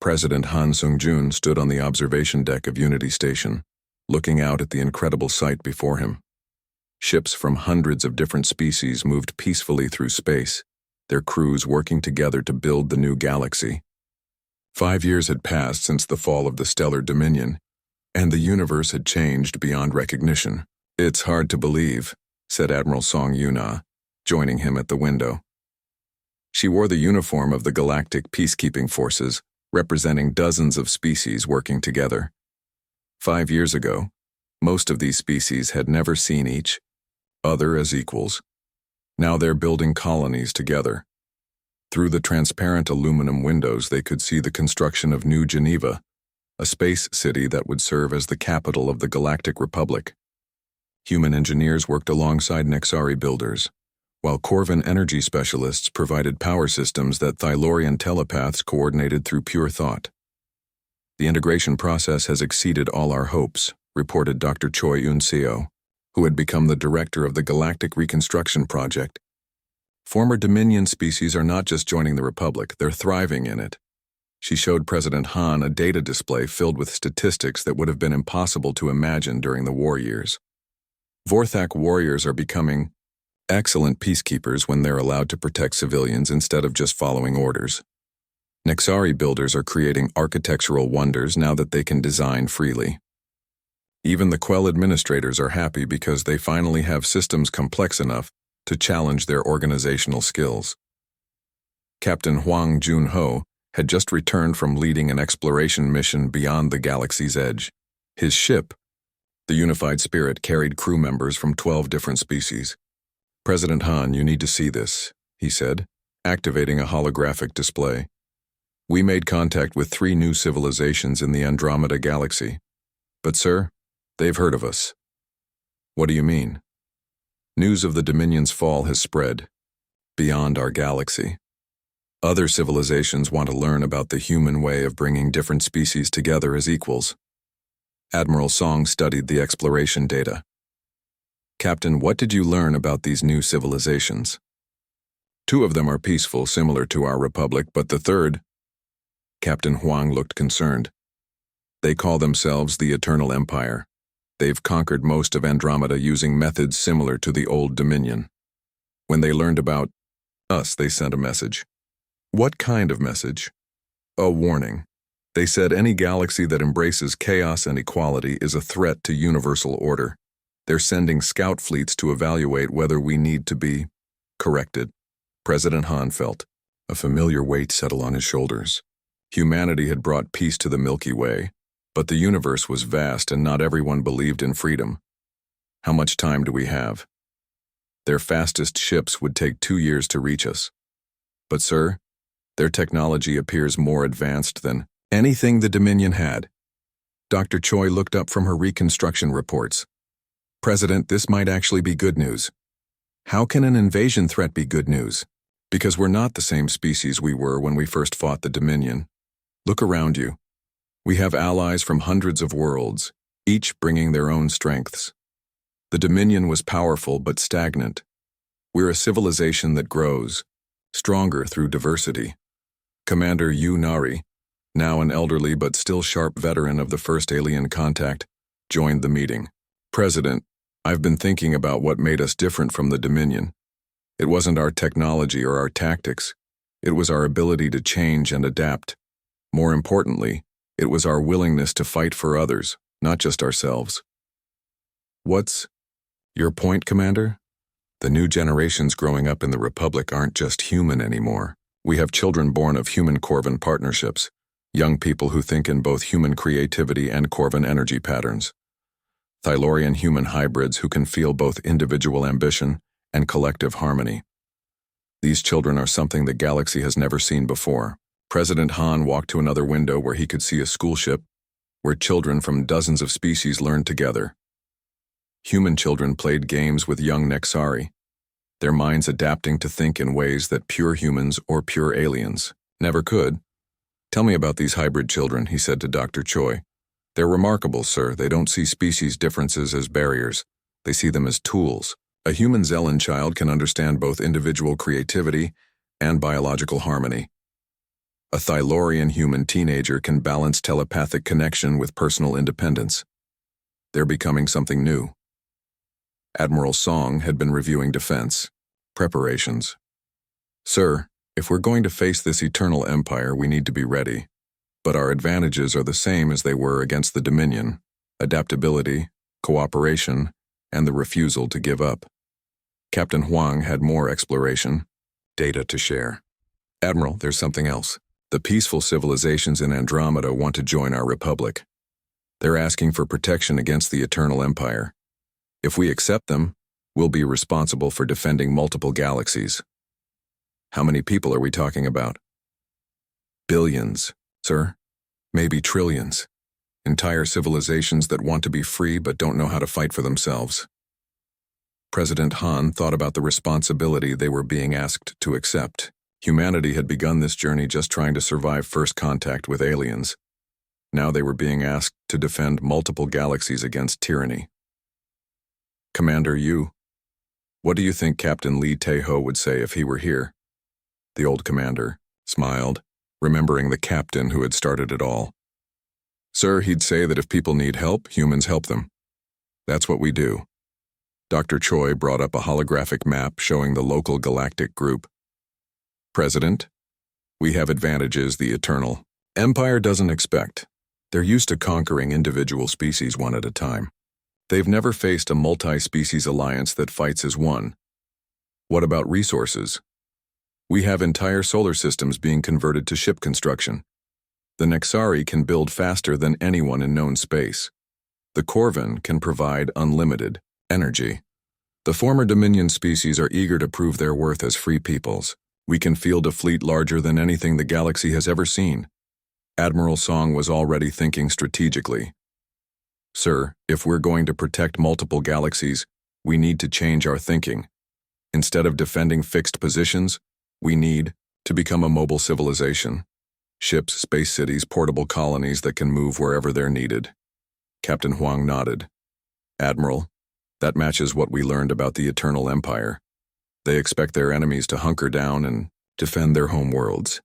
President Han Sung-jun stood on the observation deck of Unity Station, looking out at the incredible sight before him. Ships from hundreds of different species moved peacefully through space, their crews working together to build the new galaxy. 5 years had passed since the fall of the stellar dominion, and the universe had changed beyond recognition. "It's hard to believe," said Admiral Song Yuna, joining him at the window. She wore the uniform of the Galactic Peacekeeping Forces, representing dozens of species working together. 5 years ago, most of these species had never seen each other as equals. Now they're building colonies together. Through the transparent aluminum windows, they could see the construction of New Geneva, a space city that would serve as the capital of the Galactic Republic. Human engineers worked alongside Nexari builders, while Corvan energy specialists provided power systems that Thylorian telepaths coordinated through pure thought. "The integration process has exceeded all our hopes," reported Dr. Choi Eun-seo, who had become the director of the Galactic Reconstruction Project. "Former Dominion species are not just joining the Republic, they're thriving in it." She showed President Han a data display filled with statistics that would have been impossible to imagine during the war years. Vorthak warriors are becoming excellent peacekeepers when they're allowed to protect civilians instead of just following orders. Nexari builders are creating architectural wonders now that they can design freely. Even the Quell administrators are happy because they finally have systems complex enough to challenge their organizational skills. Captain Huang Jun-ho had just returned from leading an exploration mission beyond the galaxy's edge. His ship, the Unified Spirit, carried crew members from 12 different species. "President Han, you need to see this," he said, activating a holographic display. "We made contact with 3 new civilizations in the Andromeda Galaxy. But, sir, they've heard of us." "What do you mean?" "News of the Dominion's fall has spread beyond our galaxy. Other civilizations want to learn about the human way of bringing different species together as equals." Admiral Song studied the exploration data. "Captain, what did you learn about these new civilizations?" "2 of them are peaceful, similar to our republic, but the third—" Captain Huang looked concerned. "They call themselves the Eternal Empire. They've conquered most of Andromeda using methods similar to the Old Dominion. When they learned about us, they sent a message." "What kind of message?" "A warning. They said any galaxy that embraces chaos and equality is a threat to universal order. They're sending scout fleets to evaluate whether we need to be corrected." President Han felt a familiar weight settle on his shoulders. Humanity had brought peace to the Milky Way, but the universe was vast and not everyone believed in freedom. "How much time do we have?" "Their fastest ships would take 2 years to reach us." "But, sir, their technology appears more advanced than anything the Dominion had." Dr. Choi looked up from her reconstruction reports. "President, this might actually be good news." "How can an invasion threat be good news?" "Because we're not the same species we were when we first fought the Dominion. Look around you. We have allies from hundreds of worlds, each bringing their own strengths. The Dominion was powerful but stagnant. We're a civilization that grows, stronger through diversity." Commander Yu Nari, now an elderly but still sharp veteran of the first alien contact, joined the meeting. "President, I've been thinking about what made us different from the Dominion. It wasn't our technology or our tactics. It was our ability to change and adapt. More importantly, it was our willingness to fight for others, not just ourselves." "What's your point, Commander?" "The new generations growing up in the Republic aren't just human anymore. We have children born of human-Corvan partnerships, young people who think in both human creativity and Corvan energy patterns. Thylorian human hybrids who can feel both individual ambition and collective harmony. These children are something the galaxy has never seen before." President Han walked to another window where he could see a school ship, where children from dozens of species learned together. Human children played games with young Nexari, their minds adapting to think in ways that pure humans or pure aliens never could. "Tell me about these hybrid children," he said to Dr. Choi. "They're remarkable, sir. They don't see species differences as barriers. They see them as tools. A human Zelen child can understand both individual creativity and biological harmony." A Thylorian human teenager can balance telepathic connection with personal independence. They're becoming something new. Admiral Song had been reviewing defense preparations. Sir, if we're going to face this eternal empire, we need to be ready. But our advantages are the same as they were against the Dominion: adaptability, cooperation, and the refusal to give up. Captain Huang had more exploration, data to share. Admiral, there's something else. The peaceful civilizations in Andromeda want to join our republic. They're asking for protection against the Eternal Empire. If we accept them, we'll be responsible for defending multiple galaxies. How many people are we talking about? Billions, sir. Maybe trillions. Entire civilizations that want to be free but don't know how to fight for themselves. President Han thought about the responsibility they were being asked to accept. Humanity had begun this journey just trying to survive first contact with aliens. Now they were being asked to defend multiple galaxies against tyranny. Commander Yu, what do you think Captain Lee Tae-ho would say if he were here? The old commander smiled, remembering the captain who had started it all. Sir, he'd say that if people need help, humans help them. That's what we do. Dr. Choi brought up a holographic map showing the local galactic group. President, we have advantages the Eternal Empire doesn't expect. They're used to conquering individual species one at a time. They've never faced a multi-species alliance that fights as one. What about resources? We have entire solar systems being converted to ship construction. The Nexari can build faster than anyone in known space. The Corvin can provide unlimited energy. The former Dominion species are eager to prove their worth as free peoples. We can field a fleet larger than anything the galaxy has ever seen. Admiral Song was already thinking strategically. Sir, if we're going to protect multiple galaxies, we need to change our thinking. Instead of defending fixed positions, we need to become a mobile civilization. Ships, space cities, portable colonies that can move wherever they're needed. Captain Huang nodded. Admiral, that matches what we learned about the Eternal Empire. They expect their enemies to hunker down and defend their home worlds.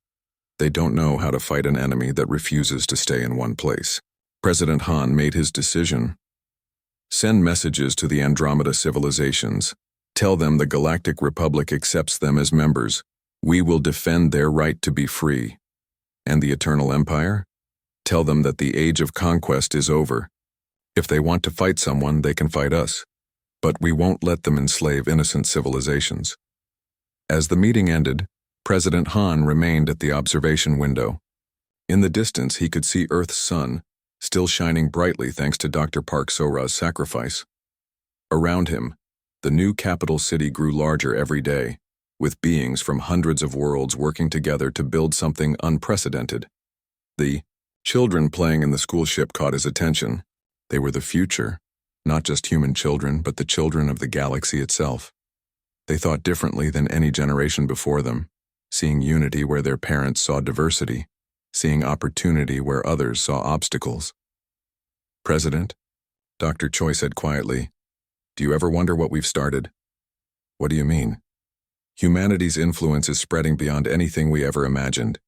They don't know how to fight an enemy that refuses to stay in one place. President Han made his decision. Send messages to the Andromeda civilizations. Tell them the Galactic Republic accepts them as members. We will defend their right to be free. And the Eternal Empire? Tell them that the age of conquest is over. If they want to fight someone, they can fight us. But we won't let them enslave innocent civilizations. As the meeting ended, President Han remained at the observation window. In the distance, he could see Earth's sun, still shining brightly thanks to Dr. Park Sora's sacrifice. Around him, the new capital city grew larger every day, with beings from hundreds of worlds working together to build something unprecedented. The children playing in the school ship caught his attention. They were the future, not just human children, but the children of the galaxy itself. They thought differently than any generation before them, seeing unity where their parents saw diversity, seeing opportunity where others saw obstacles. President, Dr. Choi said quietly, do you ever wonder what we've started? What do you mean? Humanity's influence is spreading beyond anything we ever imagined.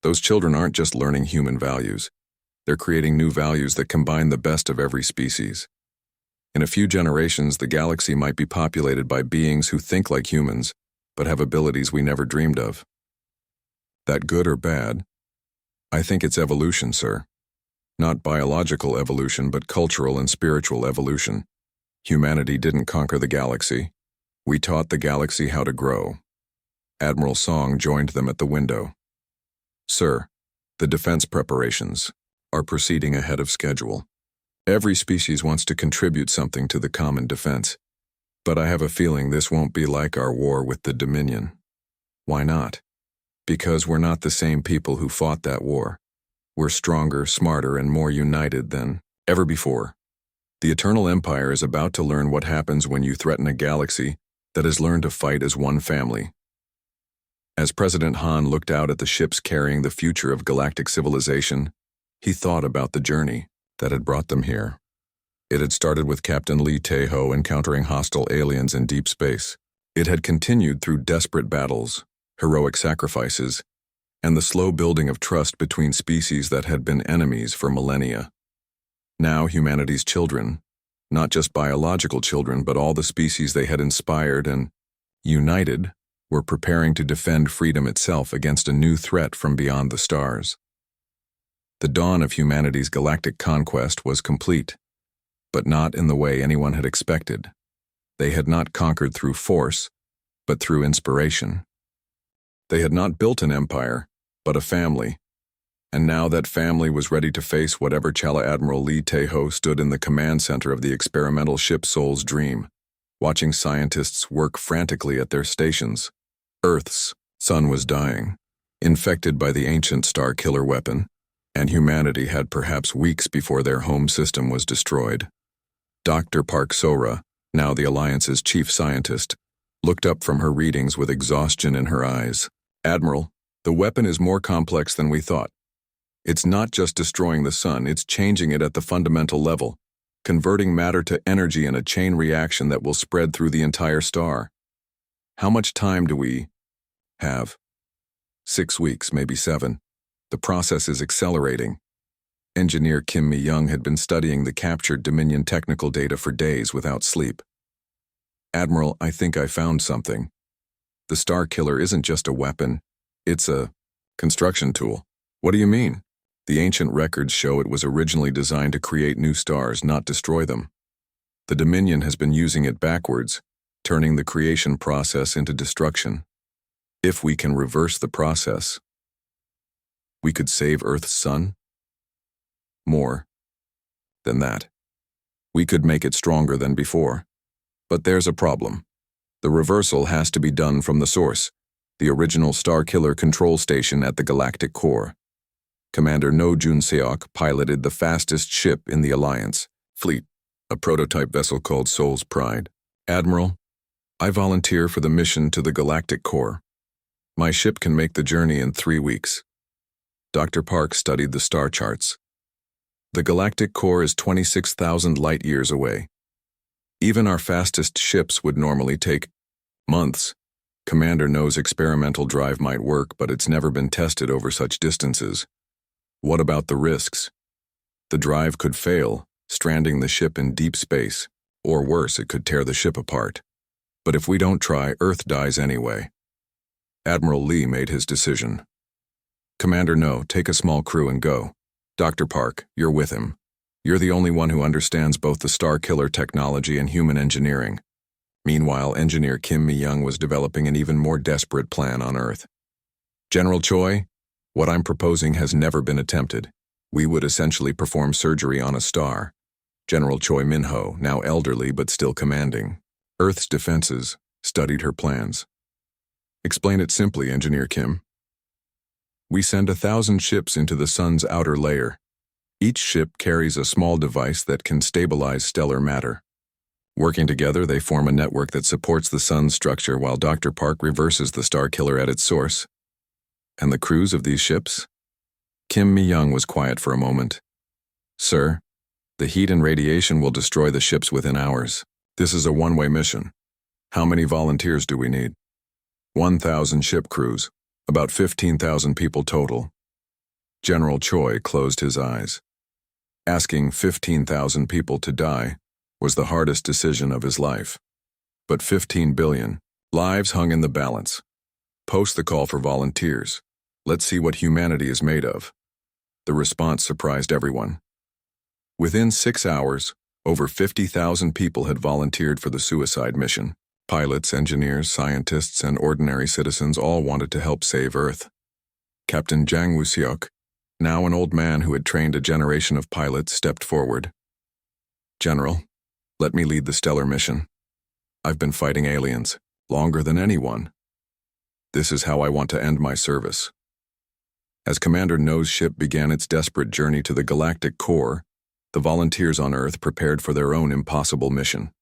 Those children aren't just learning human values. They're creating new values that combine the best of every species. In a few generations, the galaxy might be populated by beings who think like humans, but have abilities we never dreamed of. That good or bad? I think it's evolution, sir. Not biological evolution, but cultural and spiritual evolution. Humanity didn't conquer the galaxy. We taught the galaxy how to grow. Admiral Song joined them at the window. Sir, the defense preparations are proceeding ahead of schedule. Every species wants to contribute something to the common defense. But I have a feeling this won't be like our war with the Dominion. Why not? Because we're not the same people who fought that war. We're stronger, smarter, and more united than ever before. The Eternal Empire is about to learn what happens when you threaten a galaxy that has learned to fight as one family. As President Han looked out at the ships carrying the future of galactic civilization, he thought about the journey that had brought them here. It had started with Captain Lee Tae-ho encountering hostile aliens in deep space. It had continued through desperate battles, heroic sacrifices, and the slow building of trust between species that had been enemies for millennia. Now humanity's children, not just biological children, but all the species they had inspired and united, were preparing to defend freedom itself against a new threat from beyond the stars. The dawn of humanity's galactic conquest was complete, but not in the way anyone had expected. They had not conquered through force, but through inspiration. They had not built an empire, but a family, and now that family was ready to face whatever Chala Admiral Lee Taeho stood in the command center of the experimental ship Soul's Dream, watching scientists work frantically at their stations. Earth's sun was dying, infected by the ancient star killer weapon, and humanity had perhaps weeks before their home system was destroyed. Dr. Park Sora, now the Alliance's chief scientist, looked up from her readings with exhaustion in her eyes. "Admiral, the weapon is more complex than we thought. It's not just destroying the sun, it's changing it at the fundamental level, converting matter to energy in a chain reaction that will spread through the entire star. How much time do we have?" 6 weeks, maybe 7. The process is accelerating. Engineer Kim Mi-young had been studying the captured Dominion technical data for days without sleep. "Admiral, I think I found something. The Star Killer isn't just a weapon, it's a construction tool." "What do you mean?" "The ancient records show it was originally designed to create new stars, not destroy them. The Dominion has been using it backwards, turning the creation process into destruction. If we can reverse the process, we could save Earth's sun. More than that, we could make it stronger than before. But there's a problem. The reversal has to be done from the source, the original Star Killer control station at the galactic core." Commander No Jun-seok piloted the fastest ship in the Alliance fleet, a prototype vessel called Soul's Pride. "Admiral, I volunteer for the mission to the galactic core. My ship can make the journey in 3 weeks." Dr. Park studied the star charts. The galactic core is 26,000 light-years away. Even our fastest ships would normally take months. Commander No's experimental drive might work, but it's never been tested over such distances. What about the risks? The drive could fail, stranding the ship in deep space, or worse, it could tear the ship apart. But if we don't try, Earth dies anyway. Admiral Lee made his decision. "Commander No, take a small crew and go. Dr. Park, you're with him. You're the only one who understands both the Star Killer technology and human engineering." Meanwhile, Engineer Kim Mi-young was developing an even more desperate plan on Earth. "General Choi, what I'm proposing has never been attempted. We would essentially perform surgery on a star." General Choi Min-ho, now elderly but still commanding Earth's defenses, studied her plans. "Explain it simply, Engineer Kim." "We send 1,000 ships into the sun's outer layer. Each ship carries a small device that can stabilize stellar matter. Working together, they form a network that supports the sun's structure while Dr. Park reverses the Star Killer at its source." "And the crews of these ships?" Kim Mi-young was quiet for a moment. "Sir, the heat and radiation will destroy the ships within hours. This is a one-way mission. How many volunteers do we need?" 1,000 ship crews, about 15,000 people total." General Choi closed his eyes. Asking 15,000 people to die was the hardest decision of his life. But 15 billion lives hung in the balance. Post the call for volunteers. Let's see what humanity is made of. The response surprised everyone. Within 6 hours, over 50,000 people had volunteered for the suicide mission. Pilots, engineers, scientists, and ordinary citizens all wanted to help save Earth. Captain Jang Woo-seok, now an old man who had trained a generation of pilots, stepped forward. "General, let me lead the stellar mission. I've been fighting aliens longer than anyone. This is how I want to end my service." As Commander No's ship began its desperate journey to the galactic core, the volunteers on Earth prepared for their own impossible mission.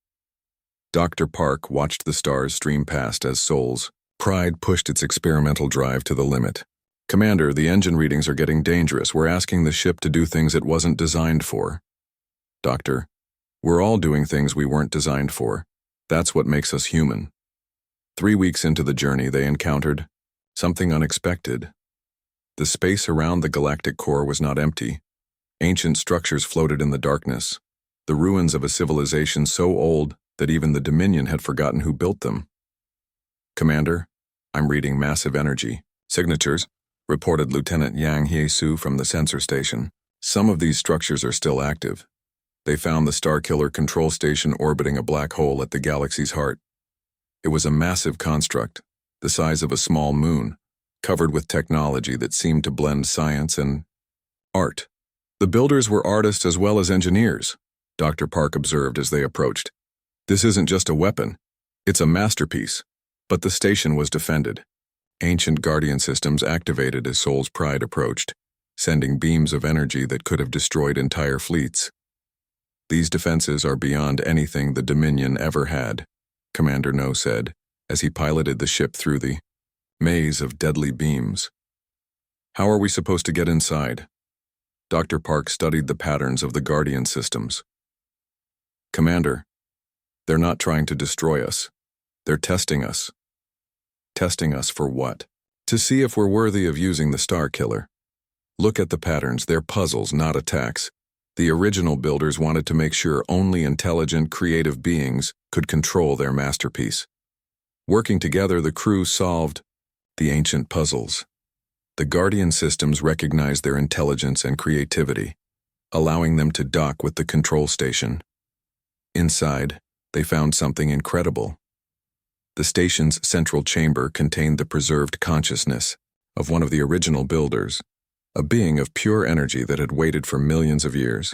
Dr. Park watched the stars stream past as Soul's Pride pushed its experimental drive to the limit. "Commander, the engine readings are getting dangerous. We're asking the ship to do things it wasn't designed for." "Doctor, we're all doing things we weren't designed for. That's what makes us human." 3 weeks into the journey, they encountered something unexpected. The space around the galactic core was not empty. Ancient structures floated in the darkness, the ruins of a civilization so old that even the Dominion had forgotten who built them. "Commander, I'm reading massive energy signatures," reported Lieutenant Yang Hyesu from the sensor station. "Some of these structures are still active. They found the Starkiller control station orbiting a black hole at the galaxy's heart. It was a massive construct, the size of a small moon, covered with technology that seemed to blend science and art. The builders were artists as well as engineers," Dr. Park observed as they approached. "This isn't just a weapon, it's a masterpiece." But the station was defended. Ancient guardian systems activated as Sol's Pride approached, sending beams of energy that could have destroyed entire fleets. "These defenses are beyond anything the Dominion ever had," Commander No said, as he piloted the ship through the maze of deadly beams. "How are we supposed to get inside?" Dr. Park studied the patterns of the guardian systems. "Commander, they're not trying to destroy us. They're testing us." "Testing us for what?" "To see if we're worthy of using the Starkiller. Look at the patterns, they're puzzles, not attacks. The original builders wanted to make sure only intelligent, creative beings could control their masterpiece. Working together, the crew solved the ancient puzzles. The Guardian systems recognized their intelligence and creativity, allowing them to dock with the control station. Inside, they found something incredible. The station's central chamber contained the preserved consciousness of one of the original builders, a being of pure energy that had waited for millions of years.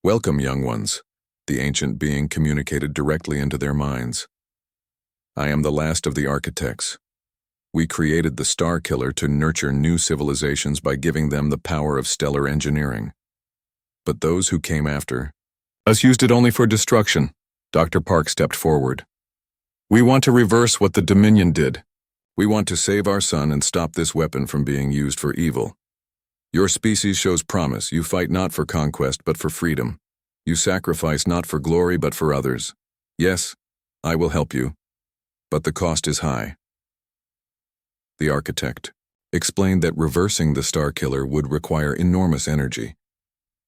"Welcome, young ones," the ancient being communicated directly into their minds. "I am the last of the architects. We created the Starkiller to nurture new civilizations by giving them the power of stellar engineering. But those who came after us used it only for destruction." Dr. Park stepped forward. "We want to reverse what the Dominion did. We want to save our son and stop this weapon from being used for evil. Your species shows promise. You fight not for conquest but for freedom. You sacrifice not for glory but for others. Yes, I will help you, but the cost is high." The architect explained that reversing the Starkiller would require enormous energy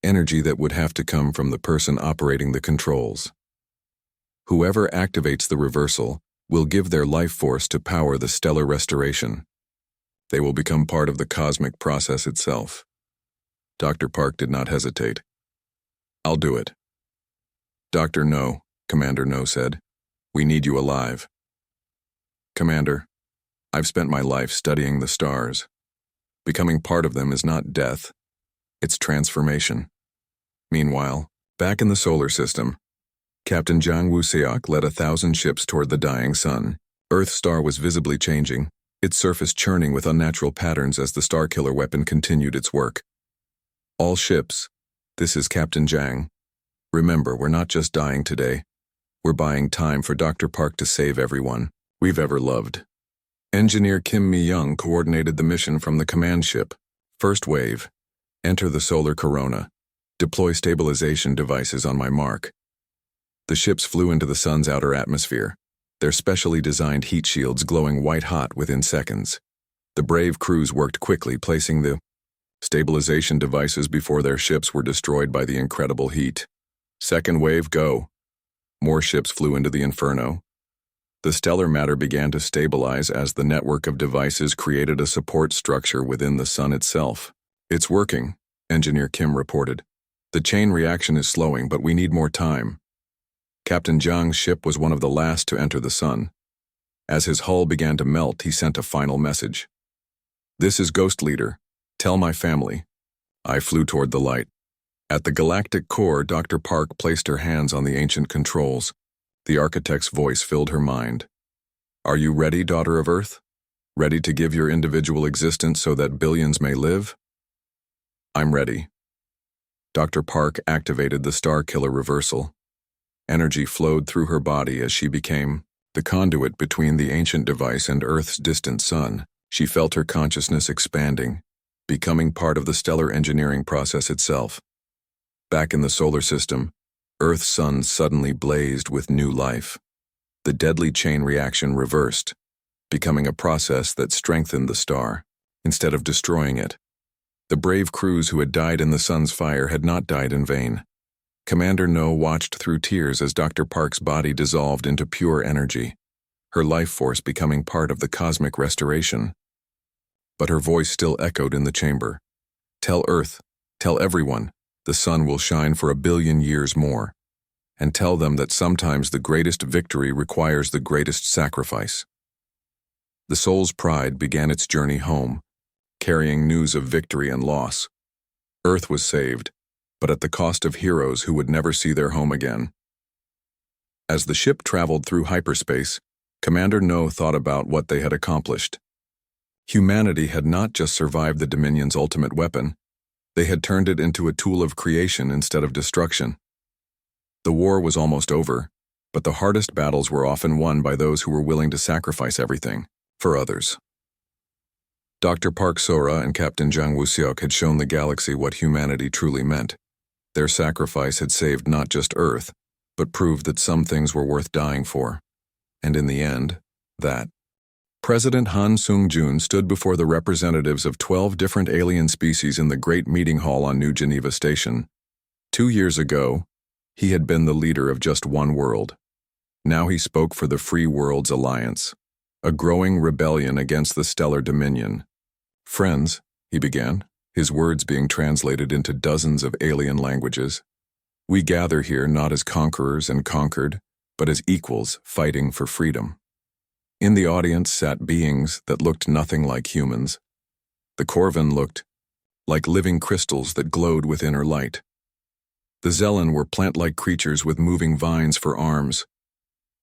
that would have to come from the person operating the controls. Whoever activates the reversal will give their life force to power the stellar restoration. They will become part of the cosmic process itself. Dr. Park did not hesitate. "I'll do it." "Dr. No," Commander No said. "We need you alive." "Commander, I've spent my life studying the stars. Becoming part of them is not death, it's transformation." Meanwhile, back in the solar system, Captain Zhang Wuseok led 1,000 ships toward the dying sun. Earth's star was visibly changing, its surface churning with unnatural patterns as the Starkiller weapon continued its work. "All ships, this is Captain Zhang. Remember, we're not just dying today. We're buying time for Dr. Park to save everyone we've ever loved." Engineer Kim Mi-young coordinated the mission from the command ship. "First wave. Enter the solar corona. Deploy stabilization devices on my mark." The ships flew into the sun's outer atmosphere, their specially designed heat shields glowing white-hot within seconds. The brave crews worked quickly, placing the stabilization devices before their ships were destroyed by the incredible heat. Second wave, go. More ships flew into the inferno. The stellar matter began to stabilize as the network of devices created a support structure within the sun itself. "It's working," Engineer Kim reported. "The chain reaction is slowing, but we need more time." Captain Zhang's ship was one of the last to enter the sun. As his hull began to melt, he sent a final message. "This is Ghost Leader. Tell my family." I flew toward the light. At the galactic core, Dr. Park placed her hands on the ancient controls. The architect's voice filled her mind. "Are you ready, daughter of Earth? Ready to give your individual existence so that billions may live?" "I'm ready." Dr. Park activated the Starkiller reversal. Energy flowed through her body as she became the conduit between the ancient device and Earth's distant sun. She felt her consciousness expanding, becoming part of the stellar engineering process itself. Back in the solar system, Earth's sun suddenly blazed with new life. The deadly chain reaction reversed, becoming a process that strengthened the star. instead of destroying it. The brave crews who had died in the sun's fire had not died in vain. Commander No watched through tears as Dr. Park's body dissolved into pure energy, her life force becoming part of the cosmic restoration. But her voice still echoed in the chamber. Tell Earth, tell everyone, the sun will shine for 1 billion years more. And tell them that sometimes the greatest victory requires the greatest sacrifice. The soul's pride began its journey home, carrying news of victory and loss. Earth was saved, but at the cost of heroes who would never see their home again. As the ship traveled through hyperspace, Commander No thought about what they had accomplished. Humanity had not just survived the Dominion's ultimate weapon, they had turned it into a tool of creation instead of destruction. The war was almost over, but the hardest battles were often won by those who were willing to sacrifice everything for others. Dr. Park Sora and Captain Jang Woo-seok had shown the galaxy what humanity truly meant. Their sacrifice had saved not just Earth, but proved that some things were worth dying for. And in the end, that. President Han Sung-joon stood before the representatives of 12 different alien species in the Great Meeting Hall on New Geneva Station. 2 years ago, he had been the leader of just one world. Now he spoke for the Free Worlds Alliance, a growing rebellion against the Stellar Dominion. Friends, he began, his words being translated into dozens of alien languages. We gather here not as conquerors and conquered, but as equals fighting for freedom. In the audience sat beings that looked nothing like humans. The Corvin looked like living crystals that glowed with inner light. The Zelen were plant-like creatures with moving vines for arms.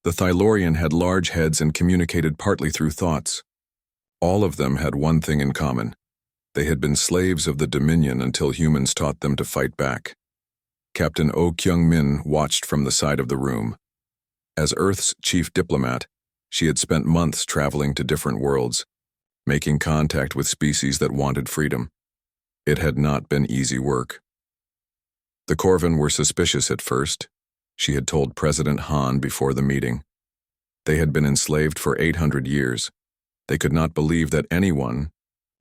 The Thylorian had large heads and communicated partly through thoughts. All of them had one thing in common. They had been slaves of the Dominion until humans taught them to fight back. Captain Oh Kyung-min watched from the side of the room. As Earth's chief diplomat, she had spent months traveling to different worlds, making contact with species that wanted freedom. It had not been easy work. The Corvin were suspicious at first, she had told President Han before the meeting. They had been enslaved for 800 years. They could not believe that anyone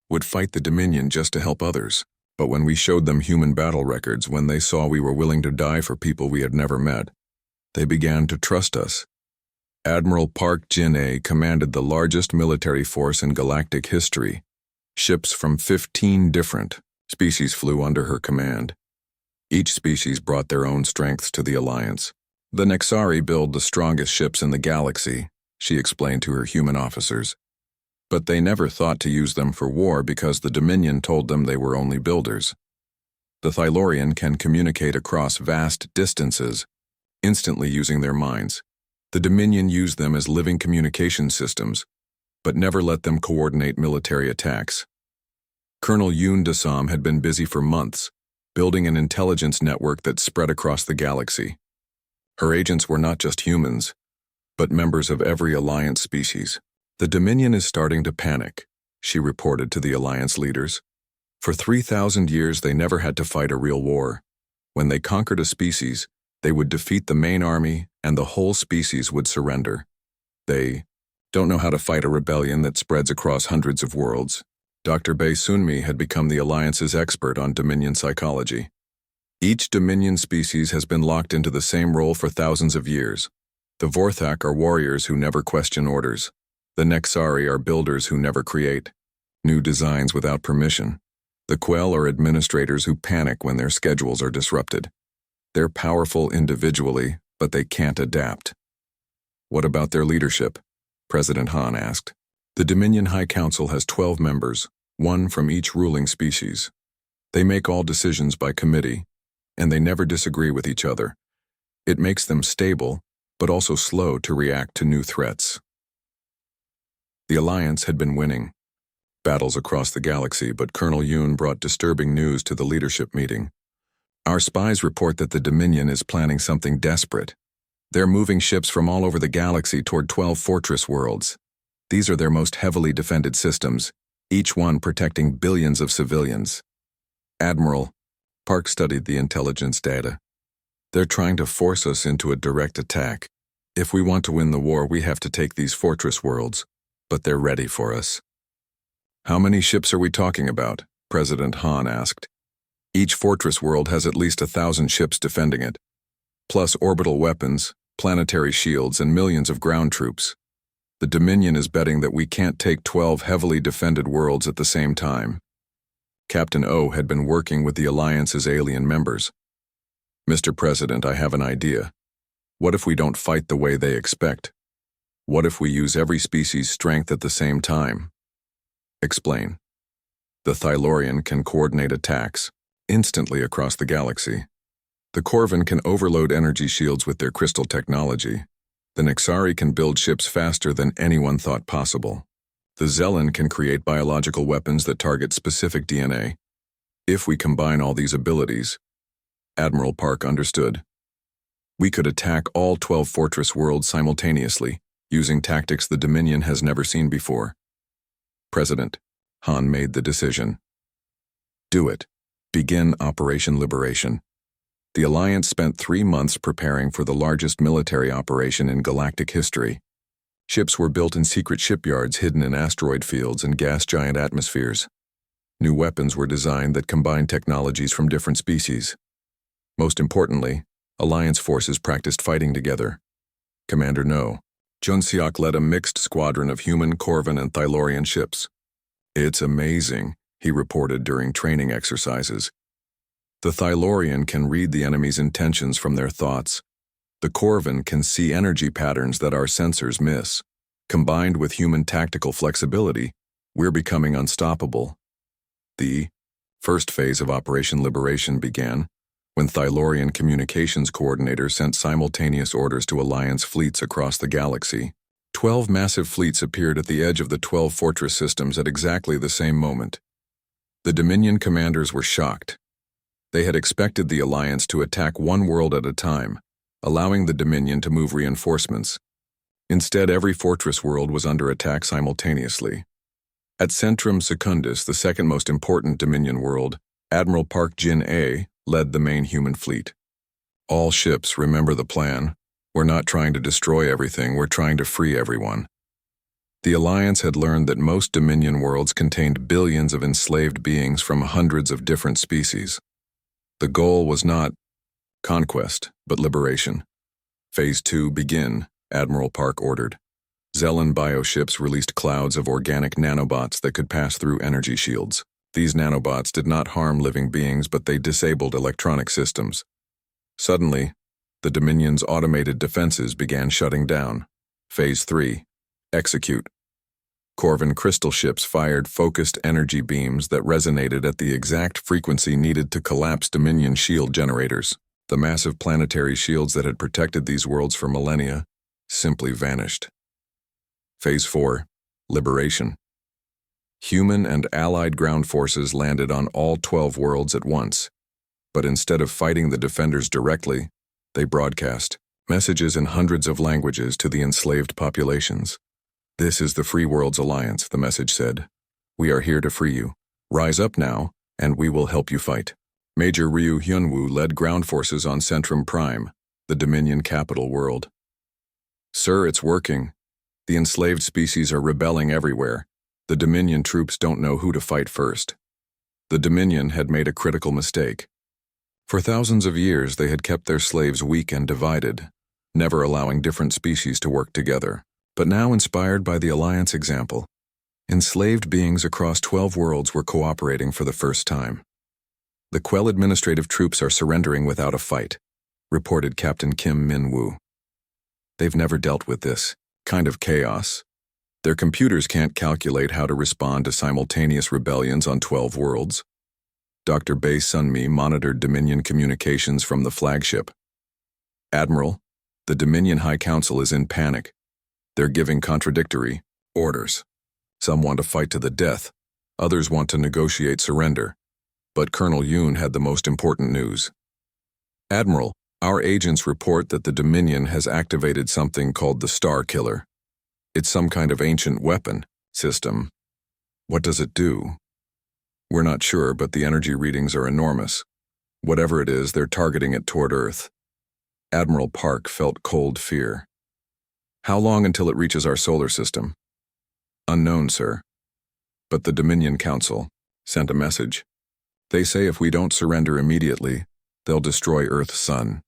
would fight the Dominion just to help others. But when we showed them human battle records, when they saw we were willing to die for people we had never met, they began to trust us. Admiral Park Jin-ae commanded the largest military force in galactic history. Ships from 15 different species flew under her command. Each species brought their own strengths to the alliance. The Nexari build the strongest ships in the galaxy, she explained to her human officers. But they never thought to use them for war because the Dominion told them they were only builders. The Thylorian can communicate across vast distances, instantly using their minds. The Dominion used them as living communication systems, but never let them coordinate military attacks. Colonel Yoon Dasam had been busy for months, building an intelligence network that spread across the galaxy. Her agents were not just humans, but members of every Alliance species. The Dominion is starting to panic, she reported to the Alliance leaders. For 3,000 years they never had to fight a real war. When they conquered a species, they would defeat the main army and the whole species would surrender. They don't know how to fight a rebellion that spreads across hundreds of worlds. Dr. Bae Sunmi had become the Alliance's expert on Dominion psychology. Each Dominion species has been locked into the same role for thousands of years. The Vorthak are warriors who never question orders. The Nexari are builders who never create new designs without permission. The Quell are administrators who panic when their schedules are disrupted. They're powerful individually, but they can't adapt. What about their leadership? President Han asked. The Dominion High Council has 12 members, one from each ruling species. They make all decisions by committee, and they never disagree with each other. It makes them stable, but also slow to react to new threats. The Alliance had been winning battles across the galaxy, but Colonel Yoon brought disturbing news to the leadership meeting. Our spies report that the Dominion is planning something desperate. They're moving ships from all over the galaxy toward 12 fortress worlds. These are their most heavily defended systems, each one protecting billions of civilians. Admiral, Park studied the intelligence data. They're trying to force us into a direct attack. If we want to win the war, we have to take these fortress worlds, but they're ready for us. How many ships are we talking about? President Han asked. Each fortress world has at least 1,000 ships defending it, plus orbital weapons, planetary shields, and millions of ground troops. The Dominion is betting that we can't take 12 heavily defended worlds at the same time. Captain O had been working with the Alliance's alien members. Mr. President, I have an idea. What if we don't fight the way they expect? What if we use every species' strength at the same time? Explain. The Thylaurian can coordinate attacks instantly across the galaxy. The Corvin can overload energy shields with their crystal technology. The Nixari can build ships faster than anyone thought possible. The Zellan can create biological weapons that target specific DNA. If we combine all these abilities, Admiral Park understood, we could attack all 12 fortress worlds simultaneously, using tactics the Dominion has never seen before. President Han made the decision. Do it. Begin Operation Liberation. The Alliance spent 3 months preparing for the largest military operation in galactic history. Ships were built in secret shipyards hidden in asteroid fields and gas giant atmospheres. New weapons were designed that combined technologies from different species. Most importantly, Alliance forces practiced fighting together. Commander No. Junseok led a mixed squadron of human, Corvin, and Thylaurian ships. It's amazing, he reported during training exercises. The Thylaurian can read the enemy's intentions from their thoughts. The Corvin can see energy patterns that our sensors miss. Combined with human tactical flexibility, we're becoming unstoppable. The first phase of Operation Liberation began when Thylaurian communications coordinators sent simultaneous orders to Alliance fleets across the galaxy. 12 massive fleets appeared at the edge of the 12 fortress systems at exactly the same moment. The Dominion commanders were shocked. They had expected the Alliance to attack one world at a time, allowing the Dominion to move reinforcements. Instead, every fortress world was under attack simultaneously. At Centrum Secundus, the second most important Dominion world, Admiral Park Jin-A led the main human fleet. All ships, remember the plan. We're not trying to destroy everything, we're trying to free everyone. The Alliance had learned that most Dominion worlds contained billions of enslaved beings from hundreds of different species. The goal was not conquest, but liberation. Phase 2 begin, Admiral Park ordered. Zellan bioships released clouds of organic nanobots that could pass through energy shields. These nanobots did not harm living beings, but they disabled electronic systems. Suddenly, the Dominion's automated defenses began shutting down. Phase 3. Execute. Corvin crystal ships fired focused energy beams that resonated at the exact frequency needed to collapse Dominion shield generators. The massive planetary shields that had protected these worlds for millennia simply vanished. Phase 4. Liberation. Human and allied ground forces landed on all 12 worlds at once. But instead of fighting the defenders directly, they broadcast messages in hundreds of languages to the enslaved populations. This is the Free Worlds Alliance, the message said. We are here to free you. Rise up now, and we will help you fight. Major Ryu Hyunwoo led ground forces on Centrum Prime, the Dominion capital world. Sir, it's working. The enslaved species are rebelling everywhere. The Dominion troops don't know who to fight first. The Dominion had made a critical mistake. For thousands of years, they had kept their slaves weak and divided, never allowing different species to work together. But now, inspired by the Alliance example, enslaved beings across 12 worlds were cooperating for the first time. The Quell administrative troops are surrendering without a fight, reported Captain Kim Min-woo. They've never dealt with this kind of chaos. Their computers can't calculate how to respond to simultaneous rebellions on 12 worlds. Dr. Bae Sun-mi monitored Dominion communications from the flagship. Admiral, the Dominion High Council is in panic. They're giving contradictory orders. Some want to fight to the death, others want to negotiate surrender. But Colonel Yoon had the most important news. Admiral, our agents report that the Dominion has activated something called the Star Killer. It's some kind of ancient weapon system. What does it do? We're not sure, but the energy readings are enormous. Whatever it is, they're targeting it toward Earth. Admiral Park felt cold fear. How long until it reaches our solar system? Unknown, sir. But the Dominion Council sent a message. They say if we don't surrender immediately, they'll destroy Earth's sun.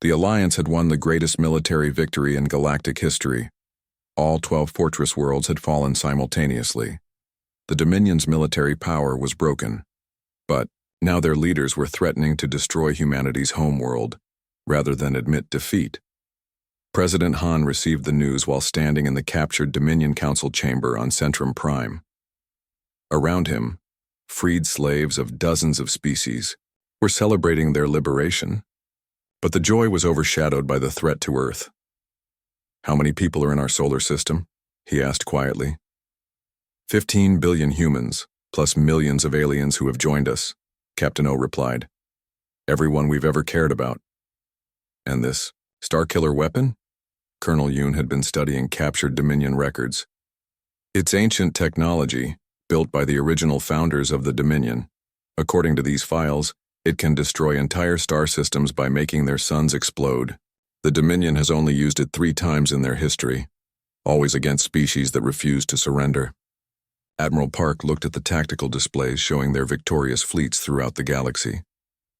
The Alliance had won the greatest military victory in galactic history. All 12 fortress worlds had fallen simultaneously. The Dominion's military power was broken. But now their leaders were threatening to destroy humanity's homeworld, rather than admit defeat. President Han received the news while standing in the captured Dominion Council chamber on Centrum Prime. Around him, freed slaves of dozens of species were celebrating their liberation. But the joy was overshadowed by the threat to Earth. "How many people are in our solar system?" he asked quietly. 15 billion humans, plus millions of aliens who have joined us, Captain O replied. "Everyone we've ever cared about." "And this Starkiller weapon?" Colonel Yoon had been studying captured Dominion records. "It's ancient technology, built by the original founders of the Dominion. According to these files, it can destroy entire star systems by making their suns explode. The Dominion has only used it 3 times in their history, always against species that refuse to surrender." Admiral Park looked at the tactical displays showing their victorious fleets throughout the galaxy.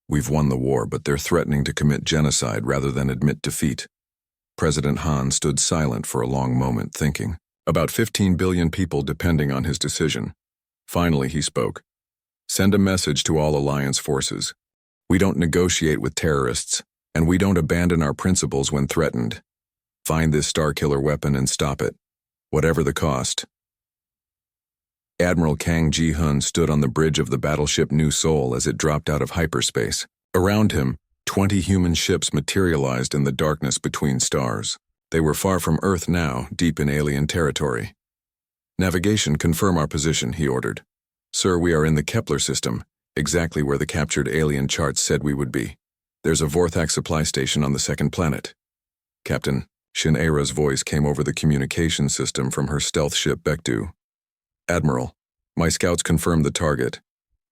"We've won the war, but they're threatening to commit genocide rather than admit defeat." President Han stood silent for a long moment, thinking. About 15 billion people depending on his decision. Finally, he spoke. "Send a message to all Alliance forces. We don't negotiate with terrorists, and we don't abandon our principles when threatened. Find this Starkiller weapon and stop it, whatever the cost." Admiral Kang Ji-hun stood on the bridge of the battleship New Seoul as it dropped out of hyperspace. Around him, 20 human ships materialized in the darkness between stars. They were far from Earth now, deep in alien territory. "Navigation, confirm our position," he ordered. "Sir, we are in the Kepler system, exactly where the captured alien charts said we would be. There's a Vorthak supply station on the second planet." Captain Shin-Era's voice came over the communication system from her stealth ship Baekdu. "Admiral, my scouts confirmed the target.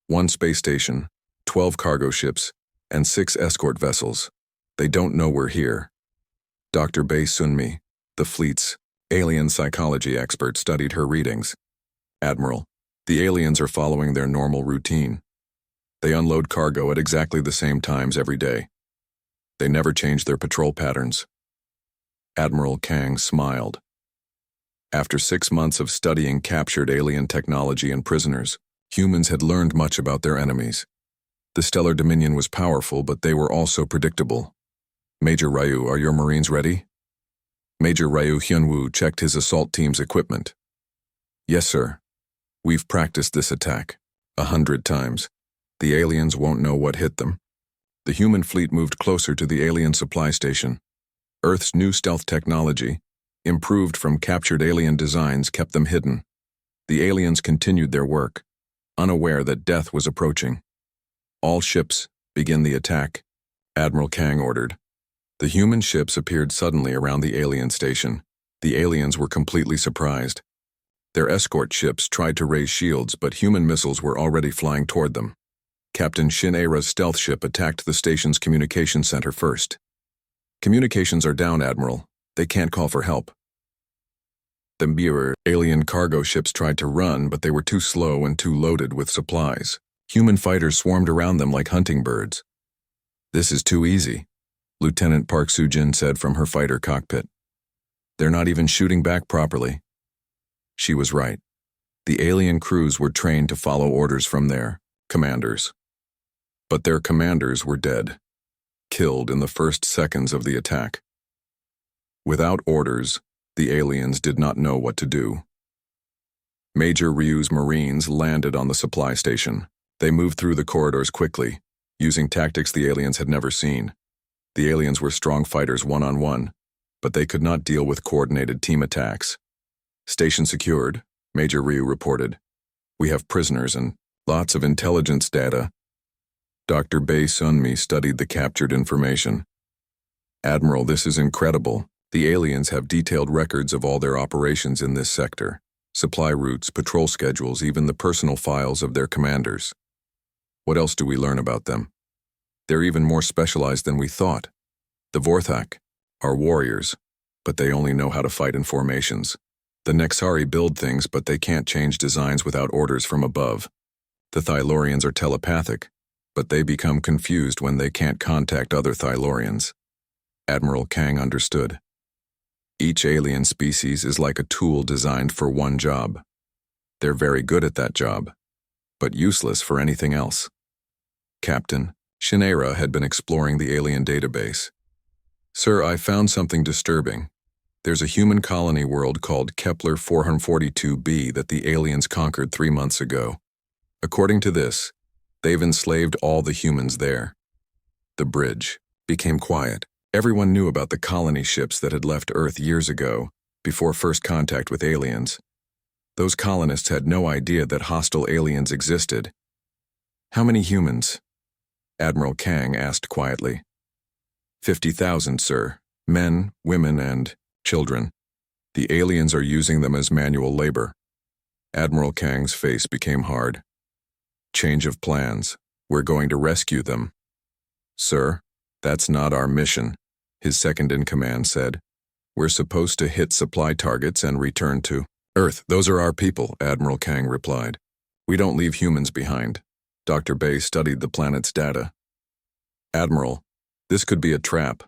1 space station, 12 cargo ships, and 6 escort vessels. They don't know we're here." Dr. Bae Sunmi, the fleet's alien psychology expert, studied her readings. "Admiral, the aliens are following their normal routine. They unload cargo at exactly the same times every day. They never change their patrol patterns." Admiral Kang smiled. After 6 months of studying captured alien technology and prisoners, humans had learned much about their enemies. The Stellar Dominion was powerful, but they were also predictable. "Major Ryu, are your Marines ready?" Major Ryu Hyunwoo checked his assault team's equipment. "Yes, sir. We've practiced this attack 100 times. The aliens won't know what hit them." The human fleet moved closer to the alien supply station. Earth's new stealth technology, improved from captured alien designs, kept them hidden. The aliens continued their work, unaware that death was approaching. "All ships, begin the attack," Admiral Kang ordered. The human ships appeared suddenly around the alien station. The aliens were completely surprised. Their escort ships tried to raise shields, but human missiles were already flying toward them. Captain Shin-Era's stealth ship attacked the station's communication center first. "Communications are down, Admiral. They can't call for help." The mirror alien cargo ships tried to run, but they were too slow and too loaded with supplies. Human fighters swarmed around them like hunting birds. "This is too easy," Lieutenant Park Soo-jin said from her fighter cockpit. "They're not even shooting back properly." She was right. The alien crews were trained to follow orders from their commanders. But their commanders were dead, killed in the first seconds of the attack. Without orders, the aliens did not know what to do. Major Ryu's Marines landed on the supply station. They moved through the corridors quickly, using tactics the aliens had never seen. The aliens were strong fighters one-on-one, but they could not deal with coordinated team attacks. "Station secured," Major Ryu reported. "We have prisoners and lots of intelligence data." Dr. Bae Sunmi studied the captured information. "Admiral, this is incredible. The aliens have detailed records of all their operations in this sector. Supply routes, patrol schedules, even the personal files of their commanders. What else do we learn about them? They're even more specialized than we thought. The Vorthak are warriors, but they only know how to fight in formations. The Nexari build things, but they can't change designs without orders from above. The Thylorians are telepathic, but they become confused when they can't contact other Thylorians. Admiral Kang understood. Each alien species is like a tool designed for one job. They're very good at that job, but useless for anything else. Captain Shinera had been exploring the alien database. "Sir, I found something disturbing. There's a human colony world called Kepler 442b that the aliens conquered 3 months ago. According to this, they've enslaved all the humans there." The bridge became quiet. Everyone knew about the colony ships that had left Earth years ago, before first contact with aliens. Those colonists had no idea that hostile aliens existed. "How many humans?" Admiral Kang asked quietly. 50,000, sir. Men, women, and children. The aliens are using them as manual labor. Admiral Kang's face became hard. "Change of plans. We're going to rescue them." "Sir, that's not our mission," his second-in-command said. "We're supposed to hit supply targets and return to Earth. Those are our people," Admiral Kang replied. "We don't leave humans behind." Dr. Bay studied the planet's data. "Admiral, this could be a trap.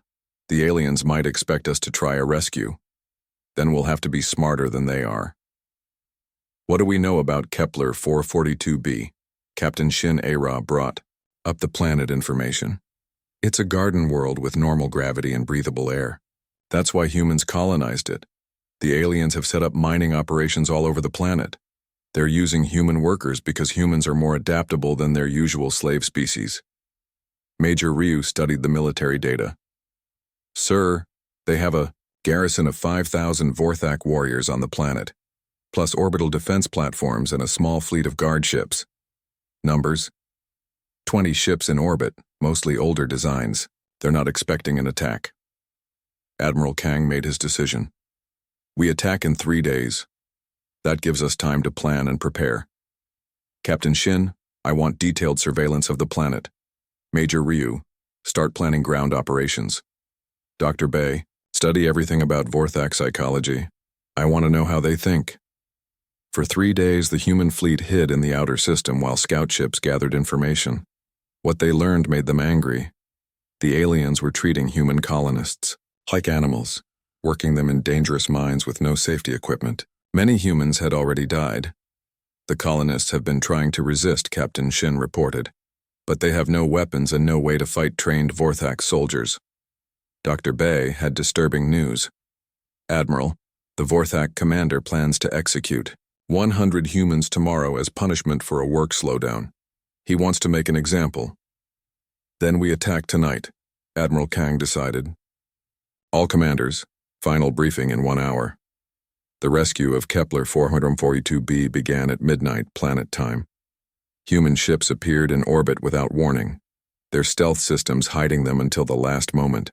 The aliens might expect us to try a rescue. Then we'll have to be smarter than they are." "What do we know about Kepler 442b? Captain Shin-Era brought up the planet information. "It's a garden world with normal gravity and breathable air. That's why humans colonized it. The aliens have set up mining operations all over the planet. They're using human workers because humans are more adaptable than their usual slave species." Major Ryu studied the military data. "Sir, they have a garrison of 5,000 Vorthak warriors on the planet, plus orbital defense platforms and a small fleet of guard ships. Numbers? 20 ships in orbit, mostly older designs. They're not expecting an attack." Admiral Kang made his decision. "We attack in 3 days. That gives us time to plan and prepare. Captain Shin, I want detailed surveillance of the planet. Major Ryu, start planning ground operations. Dr. Bay, study everything about Vorthak psychology. I want to know how they think." For 3 days, the human fleet hid in the outer system while scout ships gathered information. What they learned made them angry. The aliens were treating human colonists like animals, working them in dangerous mines with no safety equipment. Many humans had already died. "The colonists have been trying to resist," Captain Shin reported, "but they have no weapons and no way to fight trained Vorthak soldiers." Dr. Bay had disturbing news. "Admiral, the Vorthak commander plans to execute 100 humans tomorrow as punishment for a work slowdown. He wants to make an example." "Then we attack tonight," Admiral Kang decided. "All commanders, final briefing in 1 hour." The rescue of Kepler 442b began at midnight planet time. Human ships appeared in orbit without warning, their stealth systems hiding them until the last moment.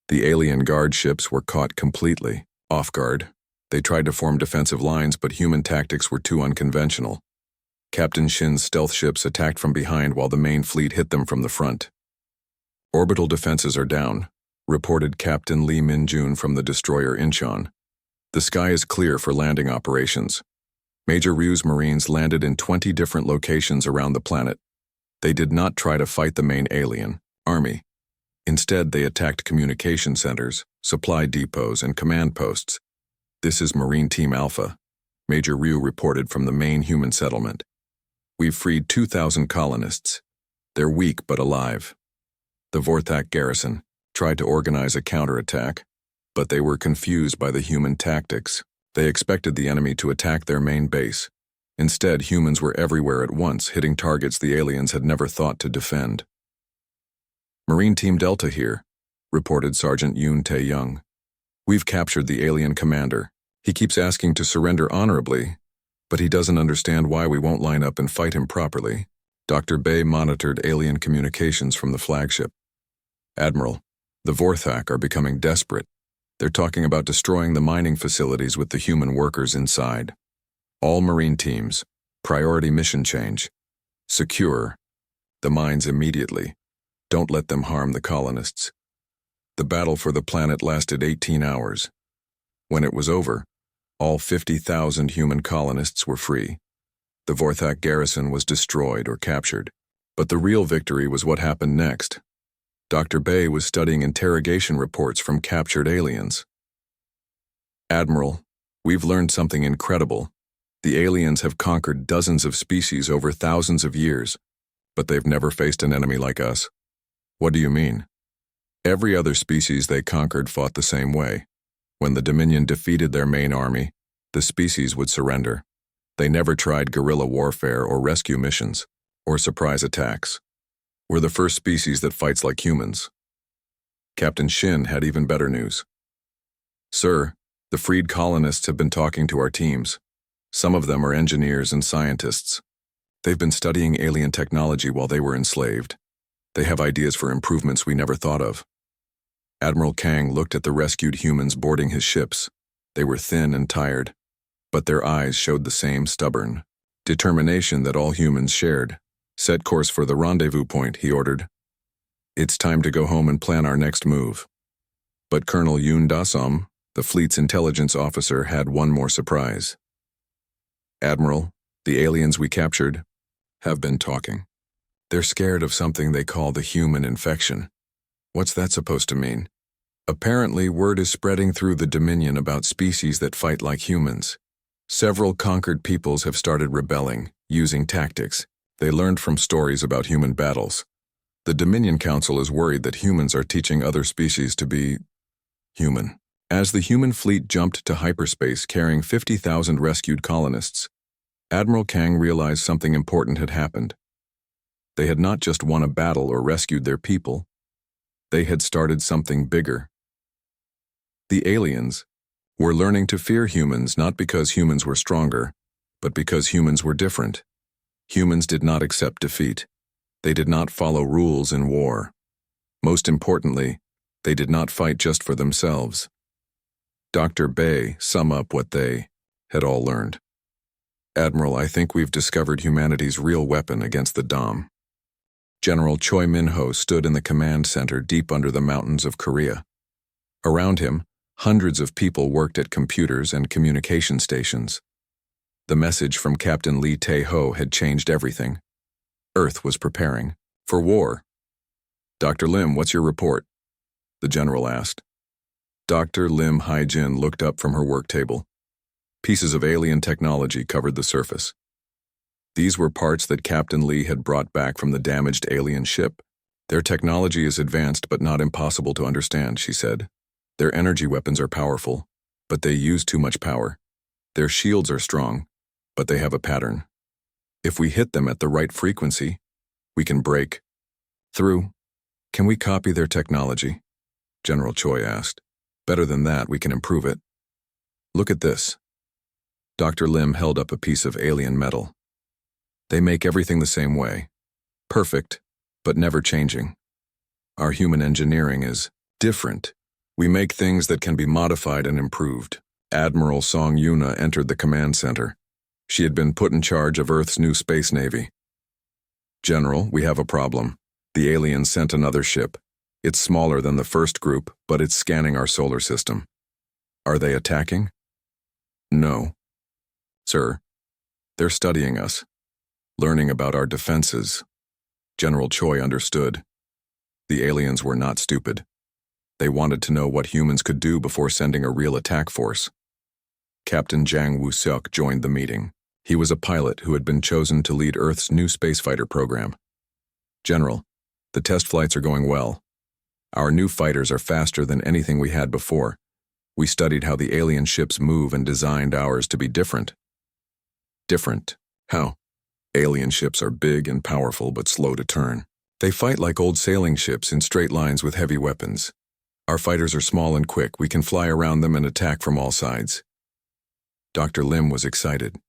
The alien guard ships were caught completely off guard. They tried to form defensive lines, but human tactics were too unconventional. Captain Shin's stealth ships attacked from behind while the main fleet hit them from the front. "Orbital defenses are down," reported Captain Lee Min-jun from the destroyer Incheon. "The sky is clear for landing operations." Major Ryu's Marines landed in 20 different locations around the planet. They did not try to fight the main alien army. Instead, they attacked communication centers, supply depots, and command posts. "This is Marine Team Alpha," Major Ryu reported from the main human settlement. "We've freed 2,000 colonists. They're weak but alive." The Vorthak garrison tried to organize a counterattack, but they were confused by the human tactics. They expected the enemy to attack their main base. Instead, humans were everywhere at once, hitting targets the aliens had never thought to defend. "Marine Team Delta here," reported Sergeant Yoon Tae-young. "We've captured the alien commander. He keeps asking to surrender honorably, but he doesn't understand why we won't line up and fight him properly." Dr. Bay monitored alien communications from the flagship. "Admiral, the Vorthak are becoming desperate. They're talking about destroying the mining facilities with the human workers inside. All Marine teams, priority mission change. Secure the mines immediately. Don't let them harm the colonists." The battle for the planet lasted 18 hours. When it was over, All 50,000 human colonists were free. The Vorthak garrison was destroyed or captured. But the real victory was what happened next. Dr. Bay was studying interrogation reports from captured aliens. "Admiral, we've learned something incredible. The aliens have conquered dozens of species over thousands of years, but they've never faced an enemy like us." "What do you mean?" "Every other species they conquered fought the same way. When the Dominion defeated their main army, the species would surrender. They never tried guerrilla warfare or rescue missions, or surprise attacks. We're the first species that fights like humans." Captain Shin had even better news. "Sir, the freed colonists have been talking to our teams. Some of them are engineers and scientists. They've been studying alien technology while they were enslaved. They have ideas for improvements we never thought of." Admiral Kang looked at the rescued humans boarding his ships. They were thin and tired, but their eyes showed the same stubborn determination that all humans shared. "Set course for the rendezvous point," he ordered. "It's time to go home and plan our next move." But Colonel Yoon Da-som, the fleet's intelligence officer, had one more surprise. "Admiral, the aliens we captured have been talking. They're scared of something they call the human infection." "What's that supposed to mean?" "Apparently, word is spreading through the Dominion about species that fight like humans. Several conquered peoples have started rebelling, using tactics they learned from stories about human battles. The Dominion Council is worried that humans are teaching other species to be human." As the human fleet jumped to hyperspace carrying 50,000 rescued colonists, Admiral Kang realized something important had happened. They had not just won a battle or rescued their people. They had started something bigger. The aliens were learning to fear humans not because humans were stronger, but because humans were different. Humans did not accept defeat. They did not follow rules in war. Most importantly, they did not fight just for themselves. Dr. Bay summed up what they had all learned. "Admiral, I think we've discovered humanity's real weapon against the Dom." General Choi Min-ho stood in the command center deep under the mountains of Korea. Around him, hundreds of people worked at computers and communication stations. The message from Captain Lee Tae-ho had changed everything. Earth was preparing for war. "Dr. Lim, what's your report?" the general asked. Dr. Lim Hai-jin looked up from her work table. Pieces of alien technology covered the surface. These were parts that Captain Lee had brought back from the damaged alien ship. "Their technology is advanced but not impossible to understand," she said. "Their energy weapons are powerful, but they use too much power. Their shields are strong, but they have a pattern. If we hit them at the right frequency, we can break through." "Can we copy their technology?" General Choi asked. "Better than that, we can improve it. Look at this." Dr. Lim held up a piece of alien metal. "They make everything the same way. Perfect, but never changing. Our human engineering is different. We make things that can be modified and improved." Admiral Song Yuna entered the command center. She had been put in charge of Earth's new space navy. "General, we have a problem. The aliens sent another ship. It's smaller than the first group, but it's scanning our solar system." "Are they attacking?" "No. Sir, they're studying us, learning about our defenses." General Choi understood. The aliens were not stupid. They wanted to know what humans could do before sending a real attack force. Captain Jang Woo-seok joined the meeting. He was a pilot who had been chosen to lead Earth's new spacefighter program. "General, the test flights are going well. Our new fighters are faster than anything we had before. We studied how the alien ships move and designed ours to be different." "Different? How?" "Alien ships are big and powerful but slow to turn. They fight like old sailing ships in straight lines with heavy weapons. Our fighters are small and quick. We can fly around them and attack from all sides." Dr. Lim was excited.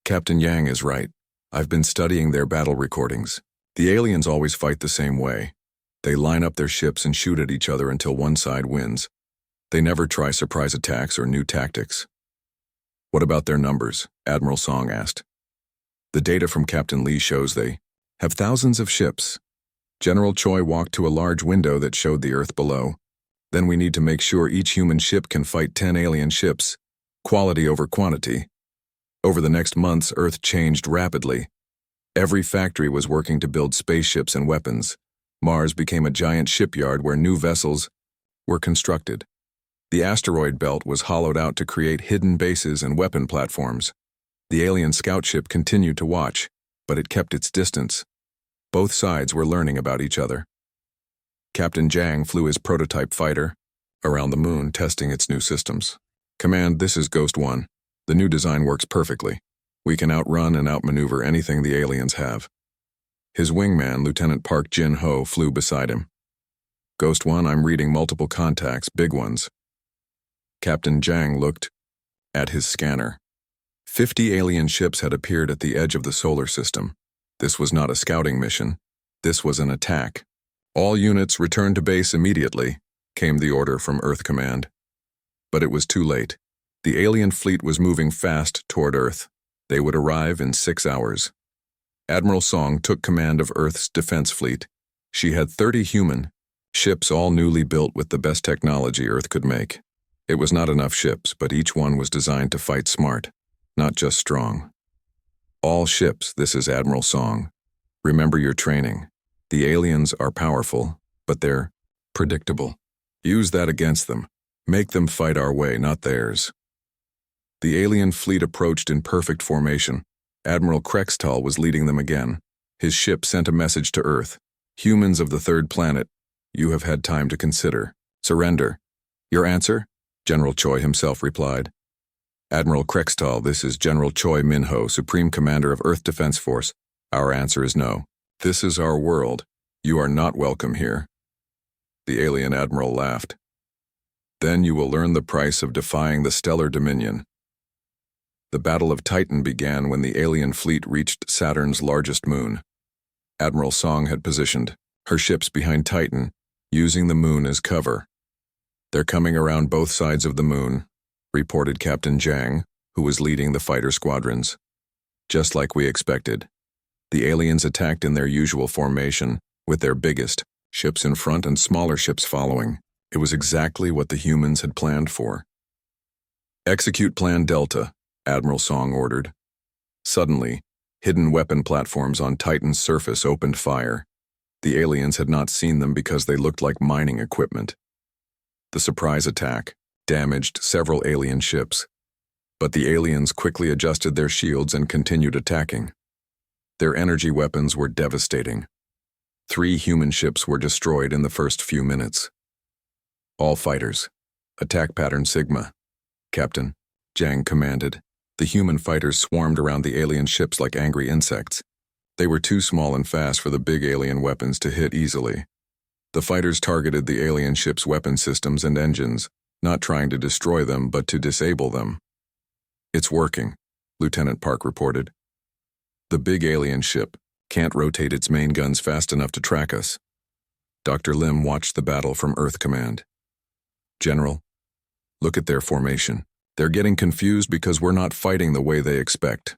"Captain Yang is right. I've been studying their battle recordings. The aliens always fight the same way. They line up their ships and shoot at each other until one side wins. They never try surprise attacks or new tactics." "What about their numbers?" Admiral Song asked. "The data from Captain Lee shows they have thousands of ships." General Choi walked to a large window that showed the Earth below. "Then we need to make sure each human ship can fight 10 alien ships. Quality over quantity. Over the next months, Earth changed rapidly. Every factory was working to build spaceships and weapons. Mars became a giant shipyard where new vessels were constructed. The asteroid belt was hollowed out to create hidden bases and weapon platforms. The alien scout ship continued to watch, but it kept its distance. Both sides were learning about each other. Captain Jang flew his prototype fighter around the moon, testing its new systems. "Command, this is Ghost 1. The new design works perfectly. We can outrun and outmaneuver anything the aliens have." His wingman, Lieutenant Park Jin-ho, flew beside him. "Ghost 1, I'm reading multiple contacts, big ones." Captain Jang looked at his scanner. 50 alien ships had appeared at the edge of the solar system. This was not a scouting mission. This was an attack. "All units return to base immediately," came the order from Earth Command. But it was too late. The alien fleet was moving fast toward Earth. They would arrive in 6 hours. Admiral Song took command of Earth's defense fleet. She had 30 human ships, all newly built with the best technology Earth could make. It was not enough ships, but each one was designed to fight smart, not just strong. "All ships, this is Admiral Song. Remember your training. The aliens are powerful, but they're predictable. Use that against them. Make them fight our way, not theirs." The alien fleet approached in perfect formation. Admiral Krextal was leading them again. His ship sent a message to Earth. "Humans of the third planet, you have had time to consider. Surrender." "Your answer?" General Choi himself replied. "Admiral Krextal, this is General Choi Min-ho, Supreme Commander of Earth Defense Force. Our answer is no. This is our world. You are not welcome here." The alien admiral laughed. "Then you will learn the price of defying the stellar dominion." The Battle of Titan began when the alien fleet reached Saturn's largest moon. Admiral Song had positioned her ships behind Titan, using the moon as cover. "They're coming around both sides of the moon," reported Captain Jang, who was leading the fighter squadrons. "Just like we expected." The aliens attacked in their usual formation, with their biggest ships in front and smaller ships following. It was exactly what the humans had planned for. "Execute Plan Delta," Admiral Song ordered. Suddenly, hidden weapon platforms on Titan's surface opened fire. The aliens had not seen them because they looked like mining equipment. The surprise attack damaged several alien ships, but the aliens quickly adjusted their shields and continued attacking. Their energy weapons were devastating. 3 human ships were destroyed in the first few minutes. "All fighters, attack pattern Sigma," Captain Jang commanded. The human fighters swarmed around the alien ships like angry insects. They were too small and fast for the big alien weapons to hit easily. The fighters targeted the alien ships' weapon systems and engines, not trying to destroy them but to disable them. "It's working," Lieutenant Park reported. "The big alien ship can't rotate its main guns fast enough to track us." Dr. Lim watched the battle from Earth Command. "General, look at their formation. They're getting confused because we're not fighting the way they expect."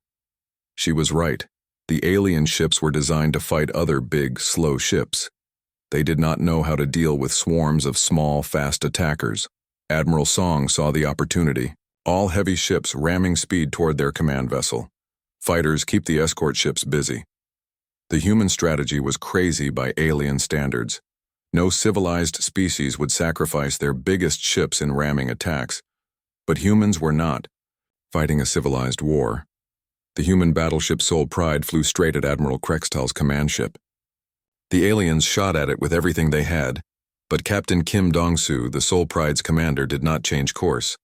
She was right. The alien ships were designed to fight other big, slow ships. They did not know how to deal with swarms of small, fast attackers. Admiral Song saw the opportunity. All heavy ships ramming speed toward their command vessel. Fighters, keep the escort ships busy. The human strategy was crazy by alien standards. No civilized species would sacrifice their biggest ships in ramming attacks. But humans were not fighting a civilized war. The human battleship Soul Pride flew straight at Admiral Krextal's command ship. The aliens shot at it with everything they had, but Captain Kim Dong-soo, the Soul Pride's commander, did not change course.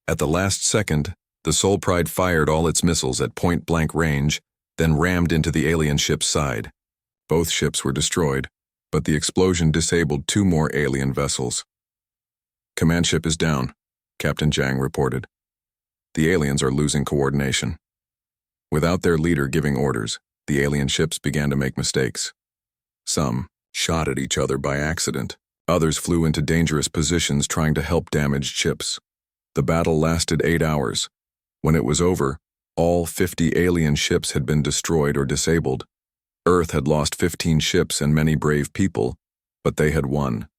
At the last second, the Soul Pride fired all its missiles at point-blank range, then rammed into the alien ship's side. Both ships were destroyed, but the explosion disabled 2 more alien vessels. "Command ship is down," Captain Jang reported. "The aliens are losing coordination." Without their leader giving orders, the alien ships began to make mistakes. Some shot at each other by accident. Others flew into dangerous positions trying to help damaged ships. The battle lasted 8 hours. When it was over, all 50 alien ships had been destroyed or disabled. Earth had lost 15 ships and many brave people, but they had won.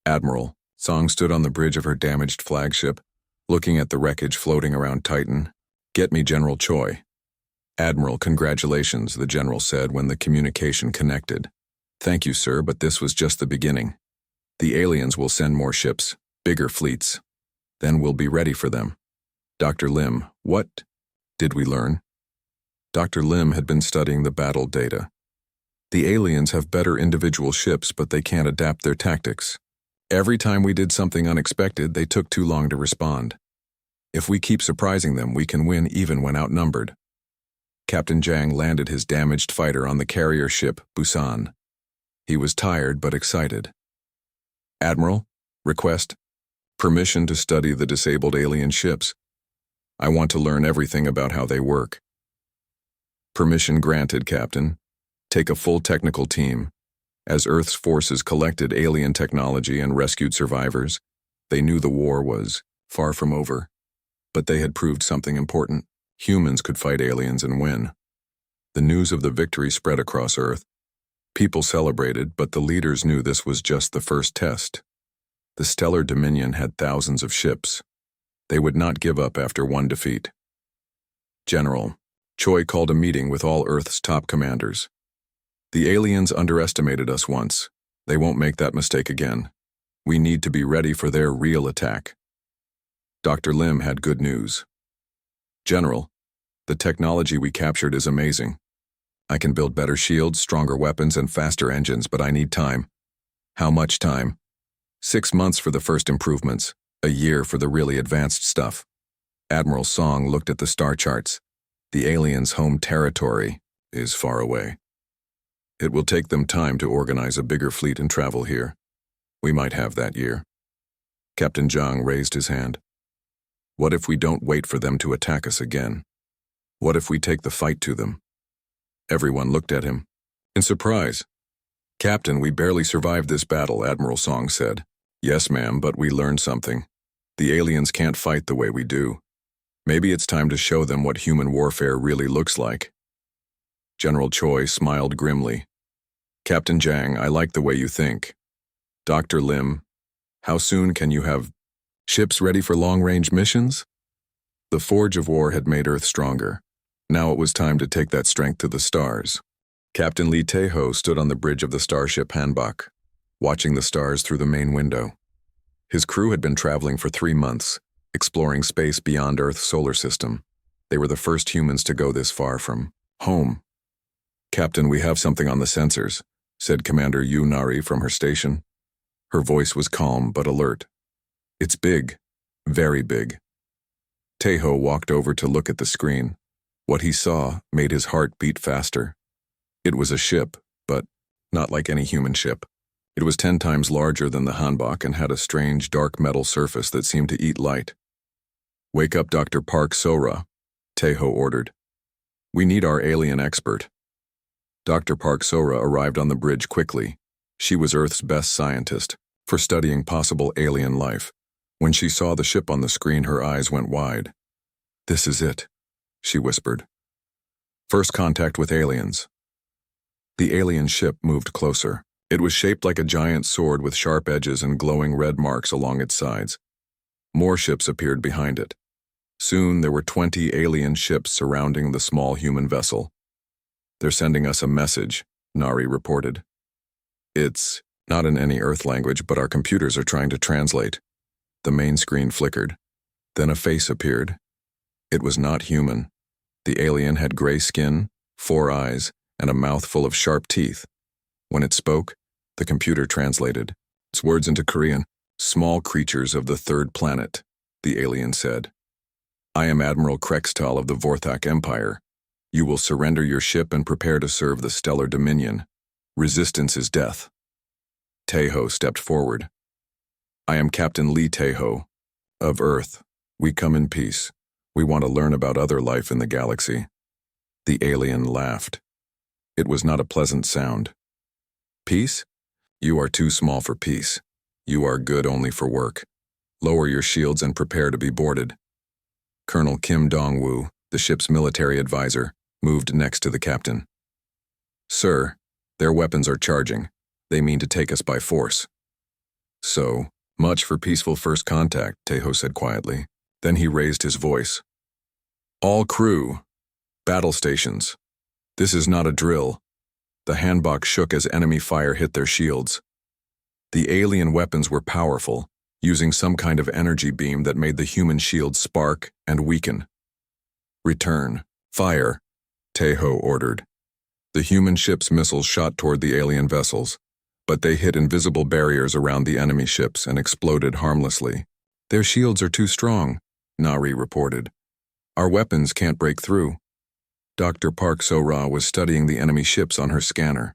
Admiral Song stood on the bridge of her damaged flagship. looking at the wreckage floating around Titan. "Get me General Choi." "Admiral, congratulations," the general said when the communication connected. "Thank you, sir, but this was just the beginning. The aliens will send more ships, bigger fleets. Then we'll be ready for them." "Dr. Lim, what did we learn?" Dr. Lim had been studying the battle data. "The aliens have better individual ships, but they can't adapt their tactics. Every time we did something unexpected, they took too long to respond. If we keep surprising them, we can win even when outnumbered." Captain Zhang landed his damaged fighter on the carrier ship Busan. He was tired but excited. "Admiral, request permission to study the disabled alien ships. I want to learn everything about how they work." "Permission granted, Captain. Take a full technical team. As Earth's forces collected alien technology and rescued survivors, they knew the war was far from over. But they had proved something important. Humans could fight aliens and win. The news of the victory spread across Earth. People celebrated, but the leaders knew this was just the first test. The Stellar Dominion had thousands of ships. They would not give up after one defeat. "General, Choi called a meeting with all Earth's top commanders. The aliens underestimated us once. They won't make that mistake again. We need to be ready for their real attack." Dr. Lim had good news. "General, the technology we captured is amazing. I can build better shields, stronger weapons, and faster engines, but I need time." "How much time?" 6 months for the first improvements, a year for the really advanced stuff." Admiral Song looked at the star charts. "The aliens' home territory is far away. It will take them time to organize a bigger fleet and travel here. We might have that year." Captain Zhang raised his hand. "What if we don't wait for them to attack us again? What if we take the fight to them?" Everyone looked at him in surprise. "Captain, we barely survived this battle," Admiral Song said. "Yes, ma'am, but we learned something. The aliens can't fight the way we do. Maybe it's time to show them what human warfare really looks like." General Choi smiled grimly. "Captain Zhang, I like the way you think. Dr. Lim, how soon can you have ships ready for long-range missions?" The Forge of War had made Earth stronger. Now it was time to take that strength to the stars. Captain Lee Tae-ho stood on the bridge of the starship Hanbok, watching the stars through the main window. His crew had been traveling for 3 months, exploring space beyond Earth's solar system. They were the first humans to go this far from home. "Captain, we have something on the sensors," said Commander Yu Nari from her station. Her voice was calm but alert. "It's big, very big." Tae-ho walked over to look at the screen. What he saw made his heart beat faster. It was a ship, but not like any human ship. It was 10 times larger than the Hanbok and had a strange dark metal surface that seemed to eat light. "Wake up Dr. Park Sora," Tae-ho ordered. "We need our alien expert." Dr. Park Sora arrived on the bridge quickly. She was Earth's best scientist for studying possible alien life. When she saw the ship on the screen, her eyes went wide. "This is it," she whispered. "First contact with aliens." The alien ship moved closer. It was shaped like a giant sword with sharp edges and glowing red marks along its sides. More ships appeared behind it. Soon there were 20 alien ships surrounding the small human vessel. "They're sending us a message," Nari reported. "It's not in any Earth language, but our computers are trying to translate." The main screen flickered. Then a face appeared. It was not human. The alien had gray skin, 4 eyes, and a mouth full of sharp teeth. When it spoke, the computer translated its words into Korean. "Small creatures of the 3rd planet," the alien said. "I am Admiral Krextal of the Vorthak Empire. You will surrender your ship and prepare to serve the Stellar Dominion. Resistance is death." Tae-ho stepped forward. "I am Captain Lee Tae-ho, of Earth. We come in peace. We want to learn about other life in the galaxy." The alien laughed. It was not a pleasant sound. "Peace? You are too small for peace. You are good only for work. Lower your shields and prepare to be boarded." Colonel Kim Dong-woo, the ship's military advisor, moved next to the captain. "Sir, their weapons are charging. They mean to take us by force." "So much for peaceful first contact," Tae-ho said quietly. Then he raised his voice. All crew, battle stations. This is not a drill. The handbox shook as enemy fire hit their shields. The alien weapons were powerful, using some kind of energy beam that made the human shields spark and weaken. Return. Fire, Tejo ordered. The human ship's missiles shot toward the alien vessels, but they hit invisible barriers around the enemy ships and exploded harmlessly. Their shields are too strong, Nari reported. Our weapons can't break through. Dr. Park So-ra was studying the enemy ships on her scanner.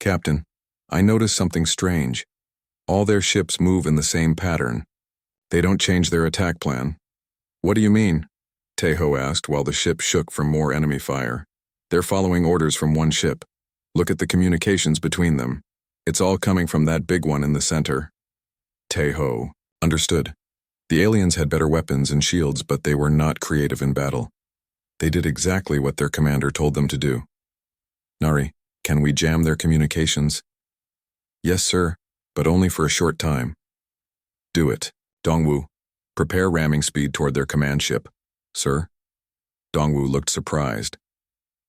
Captain, I noticed something strange. All their ships move in the same pattern. They don't change their attack plan. What do you mean? Tejo asked while the ship shook from more enemy fire. They're following orders from one ship. Look at the communications between them. It's all coming from that big one in the center. Tejo. Understood. The aliens had better weapons and shields, but they were not creative in battle. They did exactly what their commander told them to do. Nari, can we jam their communications? Yes, sir, but only for a short time. Do it. Dongwu, prepare ramming speed toward their command ship. Sir? Dongwu looked surprised.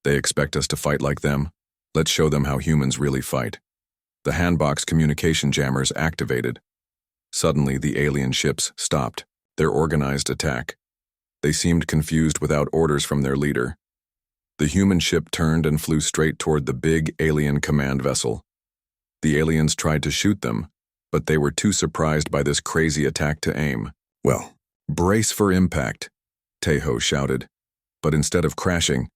They expect us to fight like them? Let's show them how humans really fight. The handbox communication jammers activated. Suddenly, the alien ships stopped their organized attack. They seemed confused without orders from their leader. The human ship turned and flew straight toward the big alien command vessel. The aliens tried to shoot them, but they were too surprised by this crazy attack to aim. Well, brace for impact, Tejo shouted. But instead of crashing,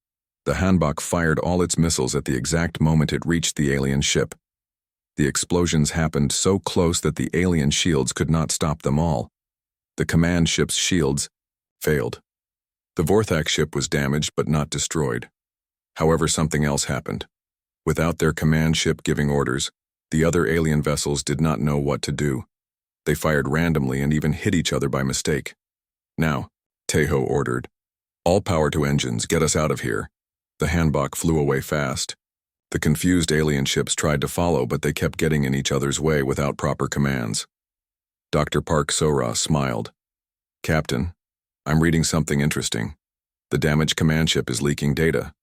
the Hanbok fired all its missiles at the exact moment it reached the alien ship. The explosions happened so close that the alien shields could not stop them all. The command ship's shields failed. The Vorthak ship was damaged but not destroyed. However, something else happened. Without their command ship giving orders, the other alien vessels did not know what to do. They fired randomly and even hit each other by mistake. Now, Tejo ordered, all power to engines, get us out of here. The Hanbok flew away fast. The confused alien ships tried to follow, but they kept getting in each other's way without proper commands. Dr. Park So-ra smiled. Captain, I'm reading something interesting. The damaged command ship is leaking data.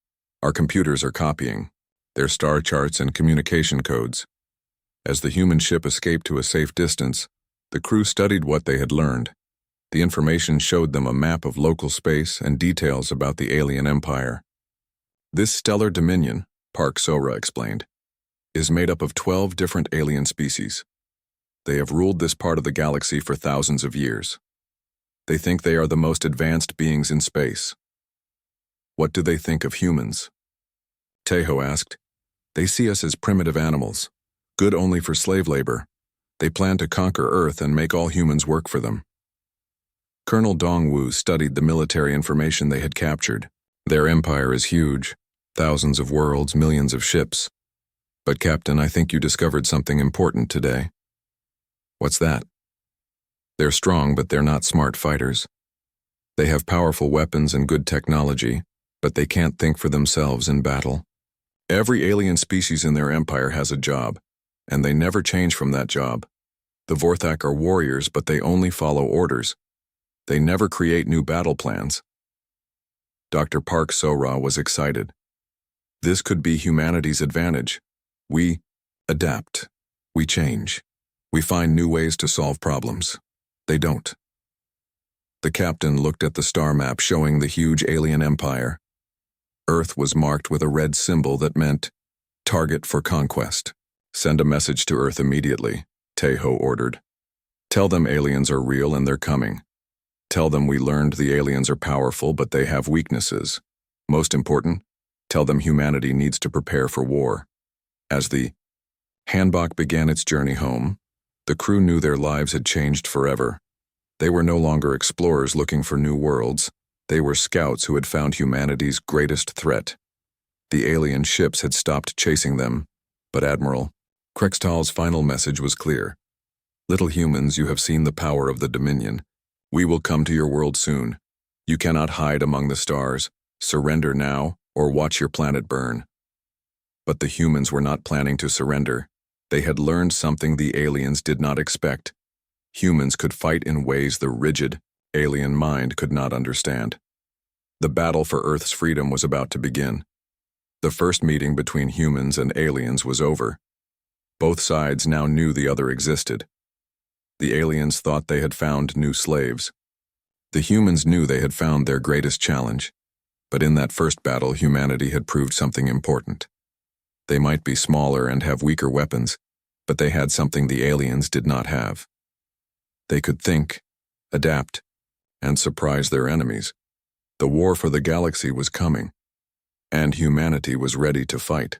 Our computers are copying their star charts and communication codes. As the human ship escaped to a safe distance, the crew studied what they had learned. The information showed them a map of local space and details about the alien empire. This stellar dominion, Park So-ra explained, is made up of 12 different alien species. They have ruled this part of the galaxy for thousands of years. They think they are the most advanced beings in space. What do they think of humans? Tejo asked. They see us as primitive animals, good only for slave labor. They plan to conquer Earth and make all humans work for them. Colonel Dongwu studied the military information they had captured. Their empire is huge, thousands of worlds, millions of ships. But Captain, I think you discovered something important today. What's that? They're strong, but they're not smart fighters. They have powerful weapons and good technology, but they can't think for themselves in battle. Every alien species in their empire has a job, and they never change from that job. The Vorthak are warriors, but they only follow orders. They never create new battle plans. Dr. Park So-ra was excited. This could be humanity's advantage. We adapt. We change. We find new ways to solve problems. They don't. The captain looked at the star map showing the huge alien empire. Earth was marked with a red symbol that meant, target for conquest. Send a message to Earth immediately, Tejo ordered. Tell them aliens are real and they're coming. Tell them we learned the aliens are powerful, but they have weaknesses. Most important, tell them humanity needs to prepare for war. As the Hanbok began its journey home, the crew knew their lives had changed forever. They were no longer explorers looking for new worlds. They were scouts who had found humanity's greatest threat. The alien ships had stopped chasing them, but Admiral Krextal's final message was clear. Little humans, you have seen the power of the Dominion. We will come to your world soon. You cannot hide among the stars. Surrender now, or watch your planet burn. But the humans were not planning to surrender. They had learned something the aliens did not expect. Humans could fight in ways the rigid, alien mind could not understand. The battle for Earth's freedom was about to begin. The first meeting between humans and aliens was over. Both sides now knew the other existed. The aliens thought they had found new slaves. The humans knew they had found their greatest challenge. But in that first battle, humanity had proved something important. They might be smaller and have weaker weapons, but they had something the aliens did not have. They could think, adapt, and surprise their enemies. The war for the galaxy was coming, and humanity was ready to fight.